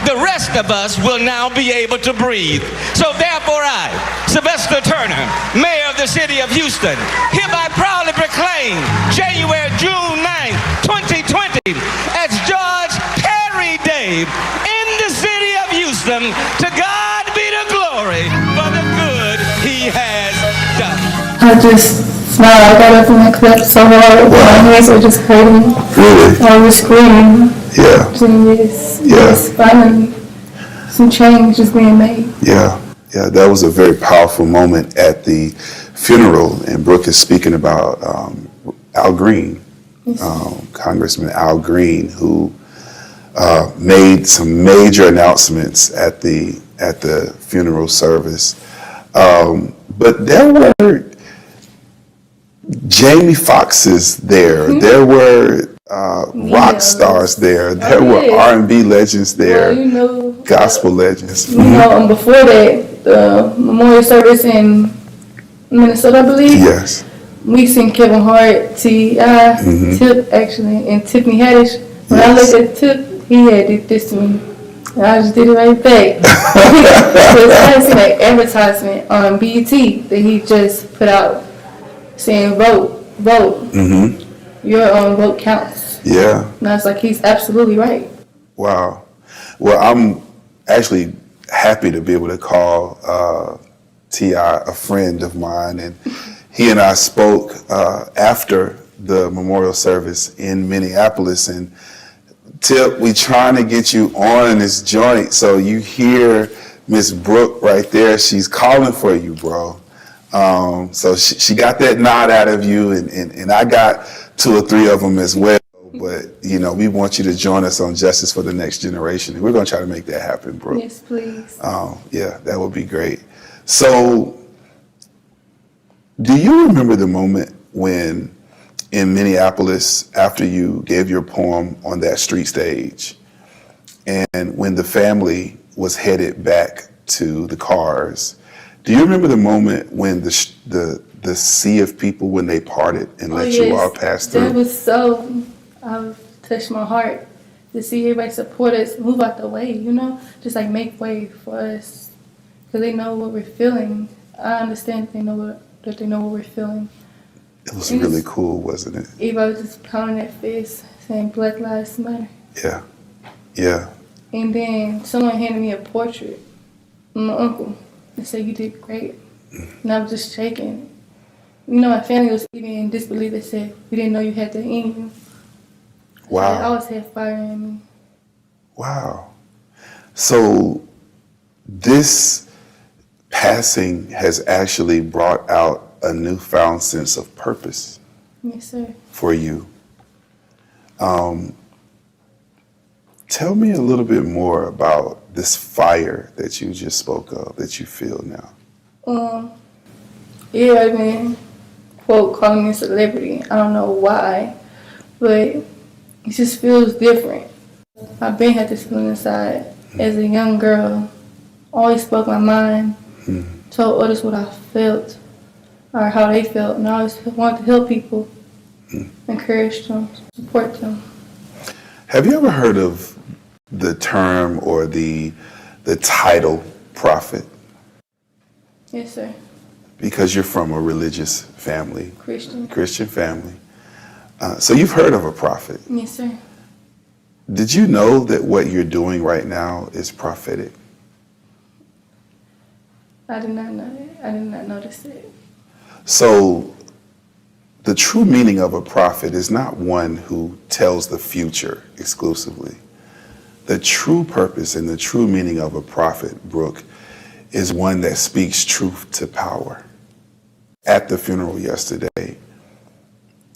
the rest of us will now be able to breathe. So therefore I, Sylvester Turner, Mayor of the City of Houston, hereby proudly proclaim June 9, 2020 as George Perry Day in the City of Houston. To God be the glory for the good he has done. I just smiled. I got up and I clapped so hard. My hands were just hurting. Really? I was screaming. Yeah. Yes, finally, some change is being made. Yeah, that was a very powerful moment at the funeral, and Brooke is speaking about Al Green, Congressman Al Green, who made some major announcements at the funeral service. But there were Jamie Foxxes there. There were rock stars there. There were R&B legends there. Well, gospel legends. Before that, the memorial service in Minnesota, I believe. Yes. We seen Kevin Hart, T.I., Tip, actually, and Tiffany Haddish. When I looked at Tip, he had did this to me. And I just did it right back. Because I had seen that advertisement on BET that he just put out saying vote. Your own vote counts. Yeah. And I was like, he's absolutely right. Wow. Well, I'm actually happy to be able to call T.I. a friend of mine, and he and I spoke after the memorial service in Minneapolis, and Tip, we trying to get you on this joint, so you hear Miss Brooke right there. She's calling for you, bro. So she got that nod out of you, and I got 2 or 3 of them as well. But, you know, we want you to join us on Justice for the Next Generation. And we're going to try to make that happen, Brooke. Yes, please. Yeah, that would be great. So, do you remember the moment when in Minneapolis, after you gave your poem on that street stage, and when the family was headed back to the cars, do you remember the moment when the sea of people, when they parted and let you all pass through? That was so, touched my heart to see everybody support us, move out the way, you know, just like make way for us, because they know what we're feeling. I understand that they know what we're feeling. It was really cool, wasn't it? Everybody was just pounding their fist, saying Black Lives Matter. Yeah, yeah. And then someone handed me a portrait of my uncle and said, "You did great." And I was just shaking. You know, my family was even in disbelief. They said, "We didn't know you had that in you." Wow. I always had fire in me. Wow. So this passing has actually brought out a newfound sense of purpose. Yes, sir. For you. Tell me a little bit more about this fire that you just spoke of, that you feel now. I've been, quote, calling me a celebrity. I don't know why, but it just feels different. I've been had this feeling inside as a young girl. Always spoke my mind, told others what I felt or how they felt, and I always wanted to help people, encourage them, support them. Have you ever heard of the term or the title prophet? Yes, sir. Because you're from a religious family. Christian family. So you've heard of a prophet. Yes, sir. Did you know that what you're doing right now is prophetic? I did not know that. I did not notice it. So the true meaning of a prophet is not one who tells the future exclusively. The true purpose and the true meaning of a prophet, Brooke, is one that speaks truth to power. At the funeral yesterday,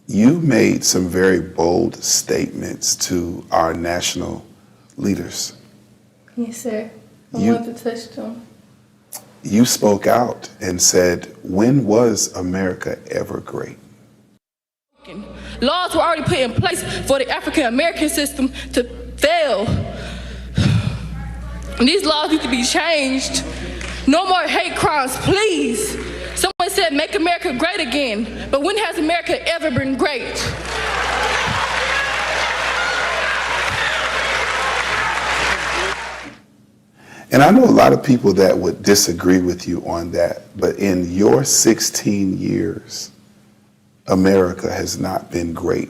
you made some very bold statements to our national leaders. Yes, sir. I wanted to touch them. You spoke out and said, when was America ever great? Laws were already put in place for the African American system to fail. And these laws need to be changed. No more hate crimes, please. Someone said, make America great again. But when has America ever been great? And I know a lot of people that would disagree with you on that, but in your 16 years, America has not been great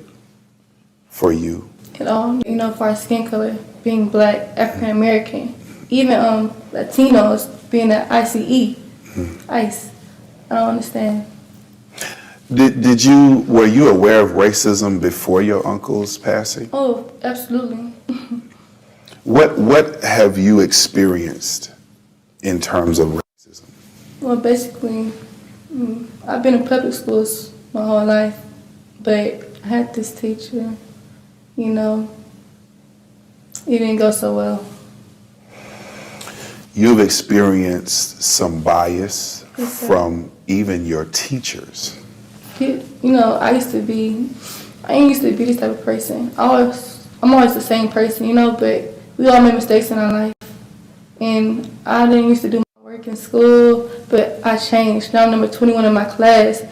for you. At all, you know, for our skin color, being black, African American, even Latinos being at ICE. ICE. I don't understand. Were you aware of racism before your uncle's passing? Oh, absolutely. What have you experienced in terms of racism? Well, basically, I've been in public schools my whole life, but I had this teacher, you know, it didn't go so well. You've experienced some bias from even your teachers. You know, I ain't used to be this type of person. I'm always the same person, you know, but we all make mistakes in our life. And I didn't used to do my work in school, but I changed. Now I'm number 21 in my class.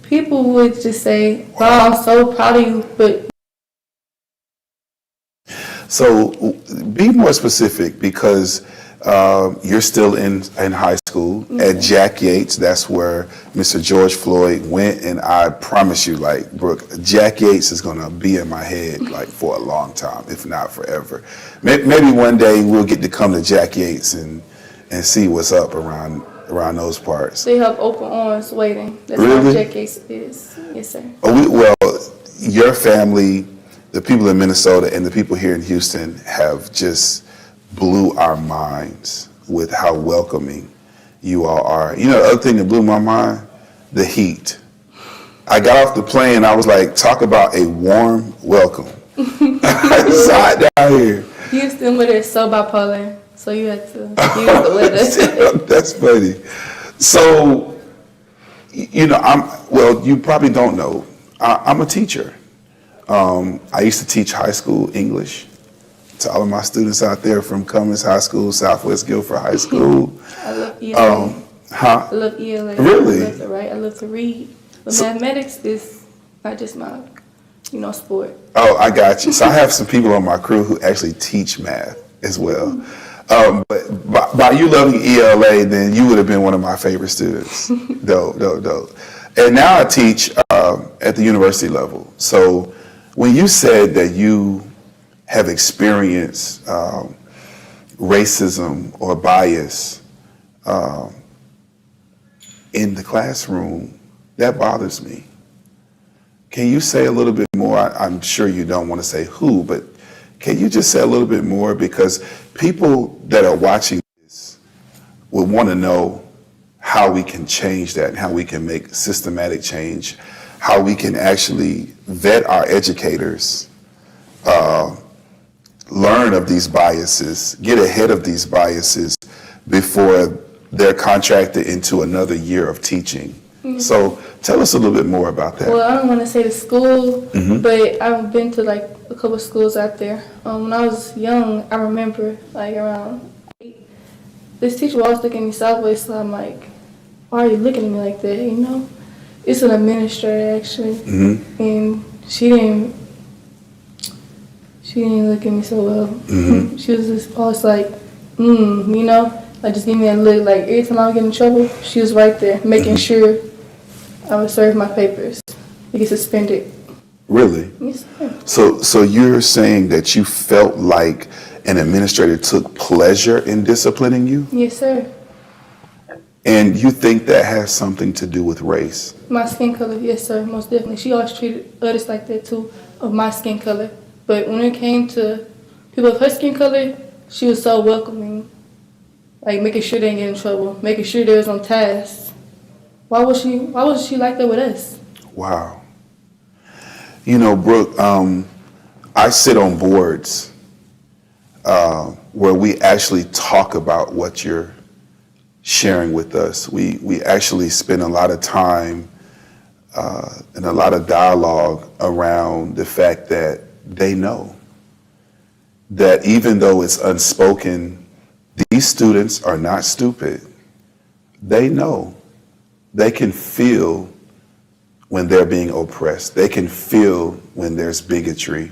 People would just say, wow, I'm so proud of you, but... So be more specific, because You're still in high school at Jack Yates. That's where Mr. George Floyd went, and I promise you, like, Brooke, Jack Yates is gonna be in my head like for a long time, if not forever. Maybe one day we'll get to come to Jack Yates and see what's up around those parts. They have open arms waiting. That's Really? how Jack Yates is. Yes, sir. Well, your family, the people in Minnesota, and the people here in Houston have just blew our minds with how welcoming you all are. You know, the other thing that blew my mind, the heat. I got off the plane, I was like, talk about a warm welcome. It's hot down here. Houston weather is so bipolar, so you have to use the weather. That's funny. So, you know, you probably don't know, I'm a teacher. I used to teach high school English to all of my students out there from Cummins High School, Southwest Guilford High School. I love ELA. I love ELA. Really? I love to write. I love to read. But mathematics is not just my, sport. Oh, I got you. So I have some people on my crew who actually teach math as well. But by you loving ELA, then you would have been one of my favorite students. Dope. And now I teach at the university level. So when you said that you have experienced racism or bias in the classroom, that bothers me. Can you say a little bit more? I'm sure you don't want to say who, but can you just say a little bit more? Because people that are watching this will want to know how we can change that and how we can make systematic change, how we can actually vet our educators, learn of these biases, get ahead of these biases before they're contracted into another year of teaching. Mm-hmm. So tell us a little bit more about that. Well, I don't want to say the school, but I've been to like a couple of schools out there. When I was young, I remember like around 8, this teacher was always looking at me sideways, so I'm like, why are you looking at me like that, It's an administrator actually, and she didn't look at me so well. She was just always like, like just give me that look. Like every time I would get in trouble, she was right there making sure I would serve my papers to get suspended. Really? Yes, sir. So you're saying that you felt like an administrator took pleasure in disciplining you? Yes, sir. And you think that has something to do with race? My skin color, yes, sir, most definitely. She always treated others like that too, of my skin color. But when it came to people of her skin color, she was so welcoming, like making sure they didn't get in trouble, making sure they was on task. Why was she like that with us? Wow. Brooke, I sit on boards where we actually talk about what you're sharing with us. We actually spend a lot of time and a lot of dialogue around the fact that they know that even though it's unspoken, these students are not stupid. They know. They can feel when they're being oppressed. They can feel when there's bigotry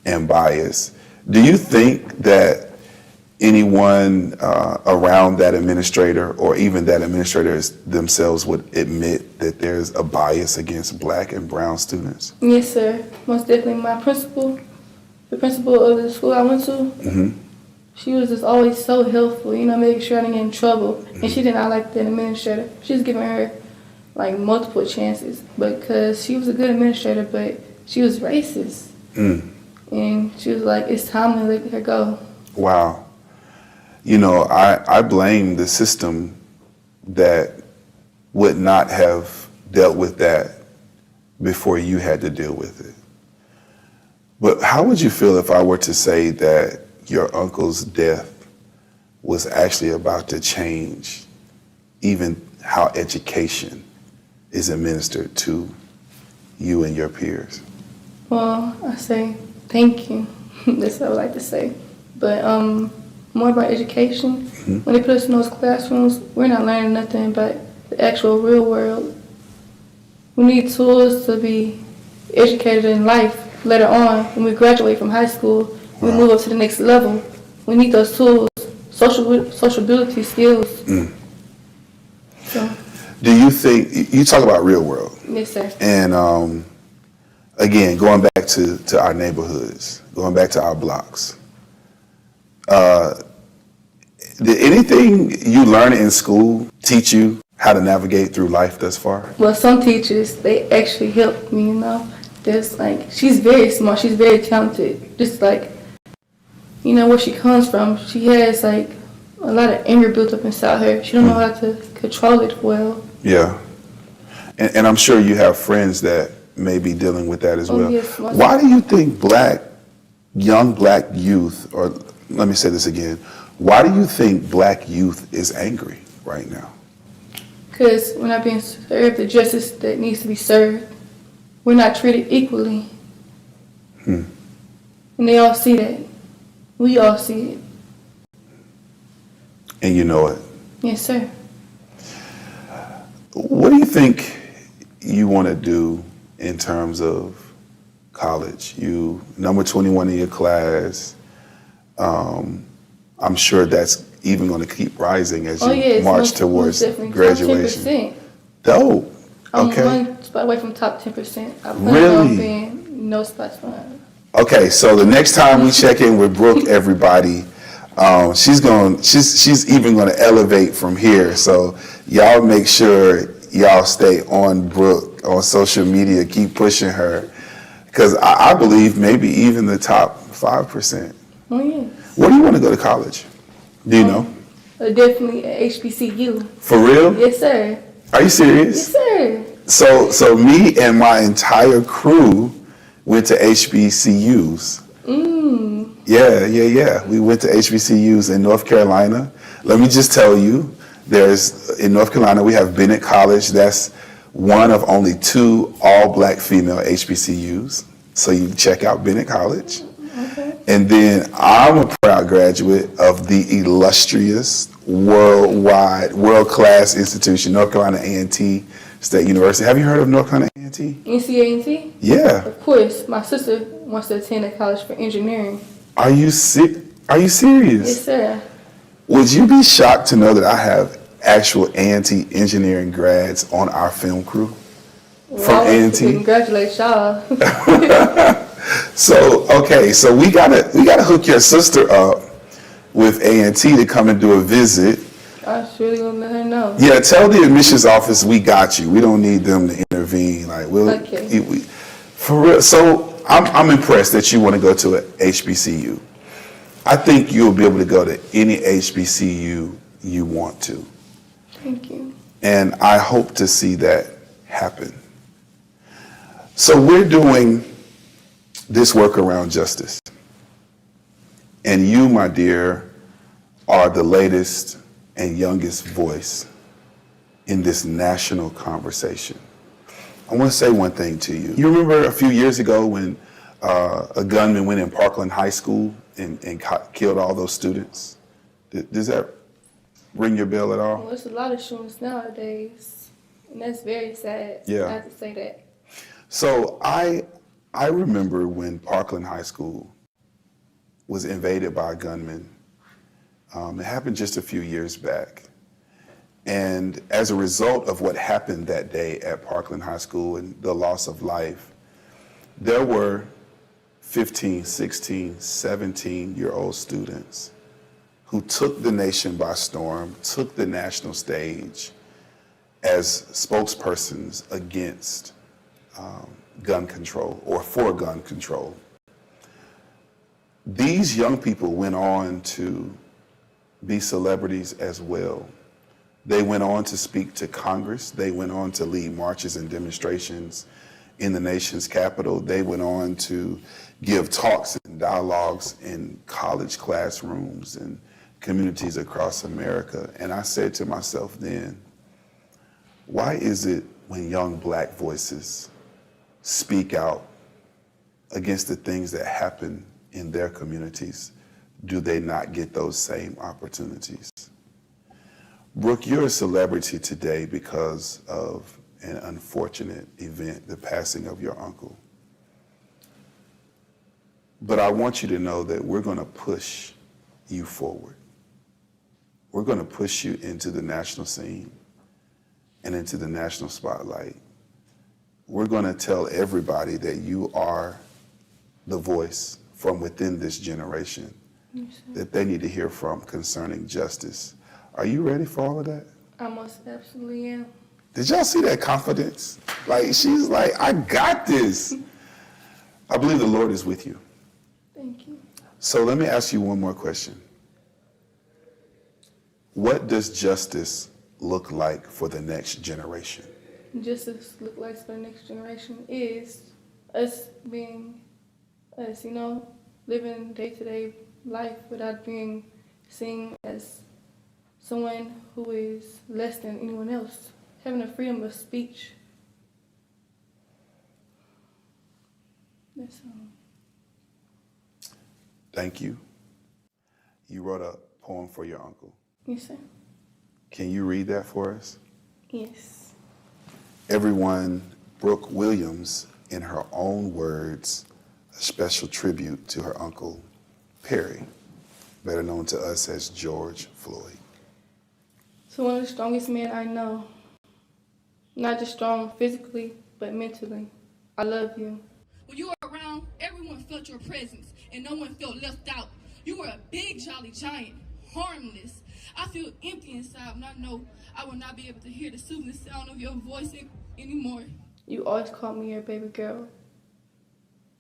and bias. Do you think that anyone around that administrator or even that administrators themselves would admit that there's a bias against Black and brown students? Yes, sir. Most definitely. My principal, the principal of the school I went to, she was just always so helpful, making sure I didn't get in trouble. And she did not like the administrator. She was giving her like multiple chances because she was a good administrator, but she was racist. And she was like, it's time to let her go. Wow. I blame the system that would not have dealt with that before you had to deal with it. But how would you feel if I were to say that your uncle's death was actually about to change even how education is administered to you and your peers? Well, I say thank you. That's what I would like to say. But more about education. When they put us in those classrooms, we're not learning nothing about the actual real world. We need tools to be educated in life later on. When we graduate from high school, we move up to the next level. We need those tools sociability skills. So, Do you think, you talk about real world, yes, sir. and again, going back to our neighborhoods, going back to our blocks, did anything you learn in school teach you how to navigate through life thus far? Well, some teachers, they actually helped me, you know. There's like, she's very smart, she's very talented. Just like, you know, where she comes from, she has like a lot of anger built up inside her. She don't know how to control it well. Yeah. And I'm sure you have friends that may be dealing with that as well. Yes, Why do you think young black youth, or let me say this again, why do you think black youth is angry right now? Because we're not being served the justice that needs to be served. We're not treated equally. And they all see that. We all see it. And you know it. Yes, sir. What do you think you want to do in terms of college? You number 21 in your class. I'm sure that's even going to keep rising as you march towards graduation. 10%. Dope. I'm Okay. one spot away from top 10%. I plan Really? on being no spots behind. Okay, so the next time we check in with Brooke, everybody, she's even going to elevate from here. So y'all make sure y'all stay on Brooke on social media. Keep pushing her, because I believe maybe even the top 5%. Oh yeah. Where do you want to go to college? Do you know? Definitely at HBCU. For real? Yes, sir. Are you serious? Yes, sir. So me and my entire crew went to HBCUs. Yeah. We went to HBCUs in North Carolina. Let me just tell you, in North Carolina, we have Bennett College. That's one of only 2 all-black female HBCUs. So you can check out Bennett College. Okay. And then I'm a proud graduate of the illustrious, world-class institution, North Carolina A&T State University. Have you heard of North Carolina A&T? NCA&T? Yeah. Of course. My sister wants to attend a college for engineering. Are you serious? Yes, sir. Would you be shocked to know that I have actual A&T engineering grads on our film crew from A&T? Congratulate y'all. So we gotta hook your sister up with A&T to come and do a visit. I surely will let her know. Yeah, tell the admissions office we got you. We don't need them to intervene. For real. So I'm impressed that you want to go to an HBCU. I think you'll be able to go to any HBCU you want to. Thank you. And I hope to see that happen. So we're doing this work around justice. And you, my dear, are the latest and youngest voice in this national conversation. I want to say one thing to you. You remember a few years ago when a gunman went in Parkland High School and killed all those students? Does that ring your bell at all? Well, there's a lot of shootings nowadays, and that's very sad. Yeah. I have to say that. So I remember when Parkland High School was invaded by a gunman. It happened just a few years back. And as a result of what happened that day at Parkland High School and the loss of life, there were 15, 16, 17-year-old students who took the nation by storm, took the national stage as spokespersons against gun control or for gun control. These young people went on to be celebrities as well. They went on to speak to Congress. They went on to lead marches and demonstrations in the nation's capital. They went on to give talks and dialogues in college classrooms and communities across America. And I said to myself then, why is it when young black voices speak out against the things that happen in their communities, do they not get those same opportunities? Brooke, you're a celebrity today because of an unfortunate event, the passing of your uncle. But I want you to know that we're going to push you forward. we're going to push you into the national scene and into the national spotlight. We're going to tell everybody that you are the voice from within this generation that they need to hear from concerning justice. Are you ready for all of that? I most absolutely am. Did y'all see that confidence? Like, she's like, I got this. I believe the Lord is with you. Thank you. So let me ask you one more question. What does justice look like for the next generation? Justice look like for the next generation is us being us, living day-to-day life without being seen as someone who is less than anyone else, having a freedom of speech. That's all. Thank you. You wrote a poem for your uncle. Yes, sir. Can you read that for us? Yes. Everyone, Brooke Williams, in her own words, a special tribute to her uncle, Perry, better known to us as George Floyd. So one of the strongest men I know, not just strong physically, but mentally. I love you. When you were around, everyone felt your presence and no one felt left out. You were a big jolly giant, harmless. I feel empty inside when I know I will not be able to hear the soothing sound of your voice anymore. You always called me your baby girl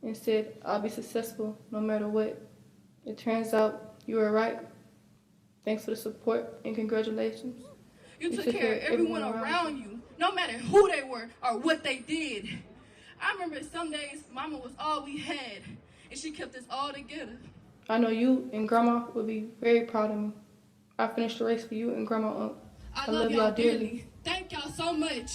and said I'll be successful no matter what. It turns out you were right. Thanks for the support and congratulations. You took care of everyone around you, no matter who they were or what they did. I remember some days Mama was all we had, and she kept us all together. I know you and Grandma would be very proud of me. I finished the race for you and Grandma. I love y'all dearly. Thank y'all so much.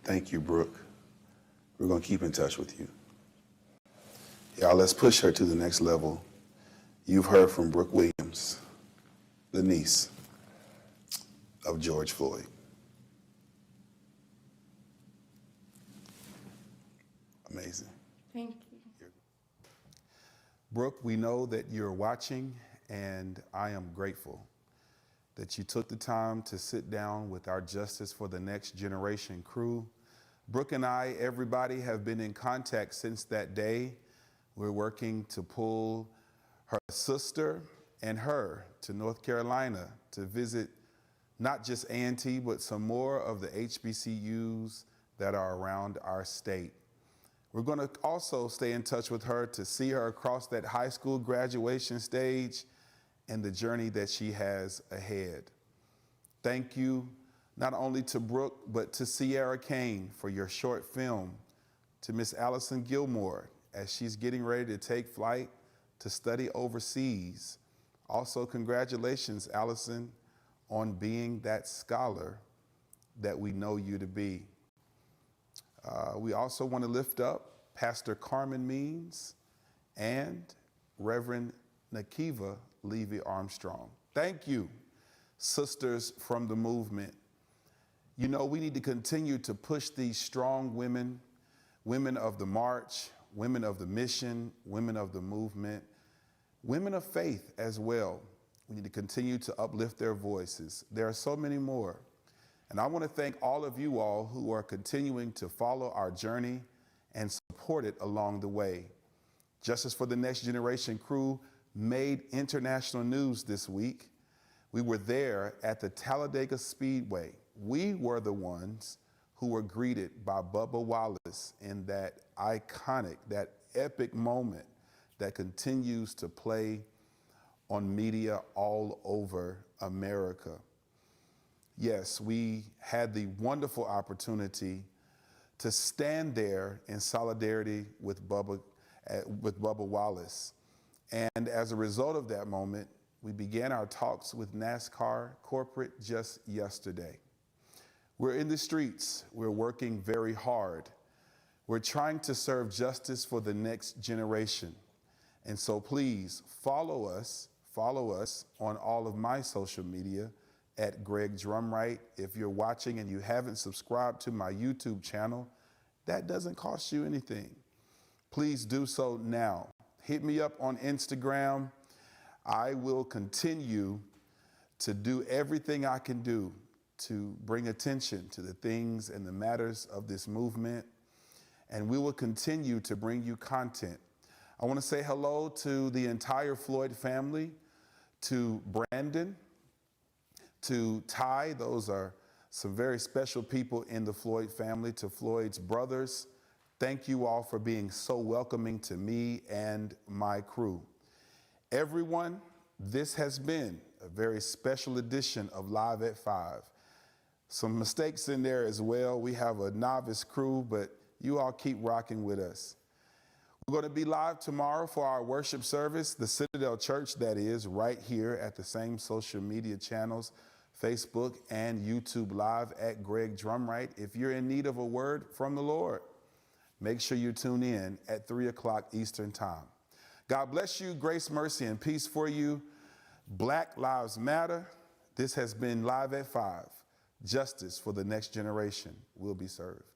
Thank you, Brooke. We're going to keep in touch with you. Y'all, let's push her to the next level. You've heard from Brooke Williams, the niece of George Floyd. Amazing. Thank you. Brooke, we know that you're watching, and I am grateful that you took the time to sit down with our Justice for the Next Generation crew. Brooke and I, everybody, have been in contact since that day. We're working to pull her sister and her to North Carolina to visit not just A&T, but some more of the HBCUs that are around our state. We're going to also stay in touch with her to see her across that high school graduation stage and the journey that she has ahead. Thank you not only to Brooke, but to Sierra Kane for your short film, to Miss Allison Gilmore as she's getting ready to take flight to study overseas. Also, congratulations, Allison, on being that scholar that we know you to be. We also want to lift up Pastor Carmen Means and Reverend Nakiva Levy-Armstrong. Thank you, sisters from the movement. You know, we need to continue to push these strong women, women of the march, women of the mission, women of the movement, women of faith as well. We need to continue to uplift their voices. There are so many more. And I want to thank all of you all who are continuing to follow our journey and support it along the way. Justice for the Next Generation crew made international news this week. We were there at the Talladega Speedway. We were the ones who were greeted by Bubba Wallace in that iconic, that epic moment that continues to play on media all over America. Yes, we had the wonderful opportunity to stand there in solidarity with Bubba Wallace. And as a result of that moment, we began our talks with NASCAR corporate just yesterday. We're in the streets. We're working very hard. We're trying to serve justice for the next generation. And so please follow us on all of my social media at Greg Drumwright. If you're watching and you haven't subscribed to my YouTube channel, That doesn't cost you anything. Please do so now. Hit me up on Instagram. I will continue to do everything I can do to bring attention to the things and the matters of this movement. And we will continue to bring you content. I want to say hello to the entire Floyd family, to Brandon, to Ty. Those are some very special people in the Floyd family, to Floyd's brothers. Thank you all for being so welcoming to me and my crew. Everyone, this has been a very special edition of Live at 5. Some mistakes in there as well. We have a novice crew, but you all keep rocking with us. We're going to be live tomorrow for our worship service, the Citadel Church, that is, right here at the same social media channels, Facebook and YouTube Live at Greg Drumwright. If you're in need of a word from the Lord, make sure you tune in at 3 o'clock Eastern Time. God bless you, grace, mercy, and peace for you. Black Lives Matter. This has been Live at 5. Justice for the next generation will be served.